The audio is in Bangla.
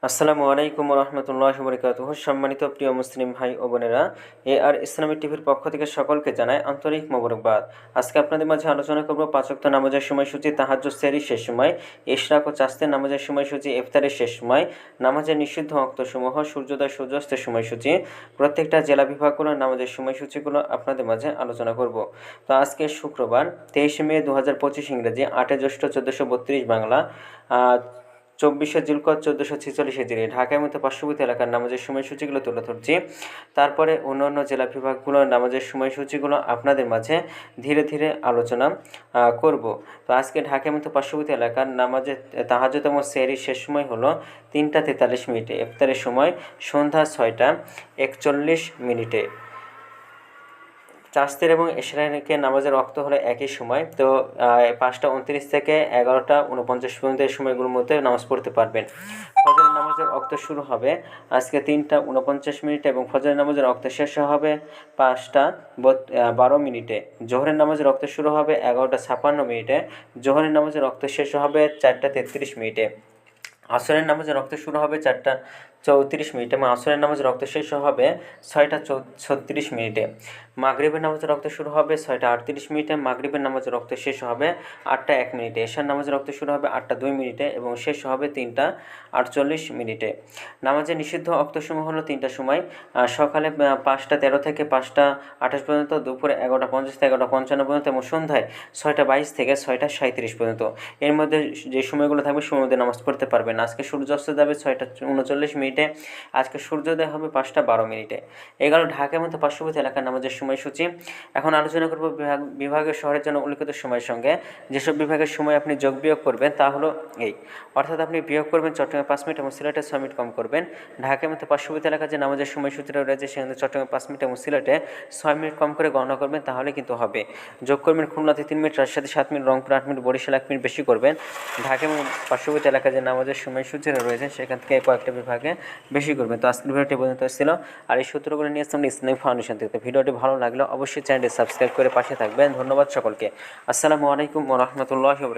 আসসালামু আলাইকুম রহমতুল্লাহি বরকাতুহু। সম্মানিত প্রিয় মুসলিম ভাই ও বোনেরা, আর ইসলামী টিভির পক্ষ থেকে সকলকে জানাই আন্তরিক মোবারকবাদ। আজকে আপনাদের মাঝে আলোচনা করব পাঁচ ওয়াক্ত নামাজের সময়সূচি, তাহাজ্জুদ সেহরির শেষ সময়, ইশরাক ও চাস্তের নামাজের সময়সূচি, ইফতারের শেষ সময়, নামাজের নিষিদ্ধ ওয়াক্তসমূহ, সূর্যোদয় সূর্যাস্তের সময়সূচি, প্রত্যেকটা জেলা বিভাগগুলোর নামাজের সময়সূচিগুলো আপনাদের মাঝে আলোচনা করব। তো আজকে শুক্রবার 23 মে 2025 ইংরেজি, 8 জ্যৈষ্ঠ 1432 বাংলা, 24 জিলকদ 1446 হিজরি। ঢাকার মতো পার্শ্ববর্তী এলাকার নামাজের সময়সূচিগুলো তুলে ধরছি। তারপরে অন্যান্য জেলা বিভাগগুলোর নামাজের সময়সূচিগুলো আপনাদের মাঝে ধীরে ধীরে আলোচনা করব। তো আজকে ঢাকার মতো পার্শ্ববর্তী এলাকার নামাজের তাহাজ্জুদ ও সেহরির শেষ সময় হলো 3টা 43 মিনিটে। ইফতারের সময় সন্ধ্যা 6টা 41 মিনিটে। চাস্তের এবং এশরাকের নামাজের ওয়াক্ত হলো একই সময়। তো 5টা 29 থেকে 11টা 49 পর্যন্ত এই সময়গুলোর মধ্যে নামাজ পড়তে পারবেন। ফজরের নামাজের ওয়াক্ত শুরু হবে আজকে 3টা 49 মিনিটে এবং ফজরের নামাজের ওয়াক্ত শেষ হবে 5টা 12 মিনিটে। জোহরের নামাজের ওয়াক্ত শুরু হবে 11টা 56 মিনিটে। জোহরের নামাজের ওয়াক্ত শেষ হবে 4টা 33 মিনিটে। আসরের নামাজের ওয়াক্ত শুরু হবে 4টা 34 মিনিটে এবং আসরের নামাজের ওয়াক্ত শেষ হবে 6টা 36 মিনিটে। মাগরিবের নামাজের ওয়াক্ত শুরু হবে 6টা 38 মিনিটে। মাগরিবের নামাজের ওয়াক্ত শেষ হবে 8টা 1 মিনিটে। এশার নামাজের ওয়াক্ত শুরু হবে 8টা 2 মিনিটে এবং শেষ হবে 3টা 48 মিনিটে। নামাজের নিষিদ্ধ ওয়াক্তসমূহ হলো 3টা সময়, সকালে 5টা 13 থেকে 5টা 28 পর্যন্ত, দুপুরে 11টা 50 থেকে 11টা 55 পর্যন্ত এবং সন্ধ্যায় 6টা 22 থেকে 6টা 37 পর্যন্ত। এর মধ্যে যে সময়গুলো থাকবে সময়ের মধ্যে নামাজ পড়তে পারবেন। আজকে সূর্যাস্ত যাবে 6টা 39 মিনিটে। আজকে সূর্যোদয় হবে 5টা 12 মিনিটে। এগুলো ঢাকার মতো পার্শ্ববর্তী এলাকার নামাজের সময়সূচি। এখন আলোচনা করব বিভাগের শহরের জন্য উল্লিখিত সময়ের সঙ্গে যেসব বিভাগের সময় আপনি যোগ বিয়োগ করবেন তা হলো এই, অর্থাৎ আপনি বিয়োগ করবেন চট্টগ্রামে 5 মিনিট এবং সিলেটে 6 মিনিট কম করবেন। ঢাকার মতো পার্শ্ববর্তী এলাকার যে নামাজের সময়সূচিটা রয়েছে সেখানে চট্টগ্রামে 5 মিনিট এবং সিলেটে 6 মিনিট কম করে গণনা করবেন, তাহলে কিন্তু হবে। যোগ করবেন খুলনাতে 3 মিনিট, রাজশাহীতে 7 minute, Rangpur 8 minute, Barishal 1 minute বেশি করবেন। ঢাকা এবং পার্শ্ববর্তী এলাকায় যে নামাজের সময়সূচিটা রয়েছে সেখান থেকে কয়েকটা বিভাগে বেশি করবেন। তো আজকের ভিডিওটি পর্যন্ত ছিল, আর এই সূত্রগুলো নিয়ে আসলাম ইসলামিক ফাউন্ডেশন থেকে। ভিডিওটি ভালো লাগলে অবশ্যই চ্যানেলটি সাবস্ক্রাইব করে পাশে থাকবেন। ধন্যবাদ সকলকে। আসসালামু আলাইকুম ওয়া রাহমাতুল্লাহি ওয়া বারাকাতুহু।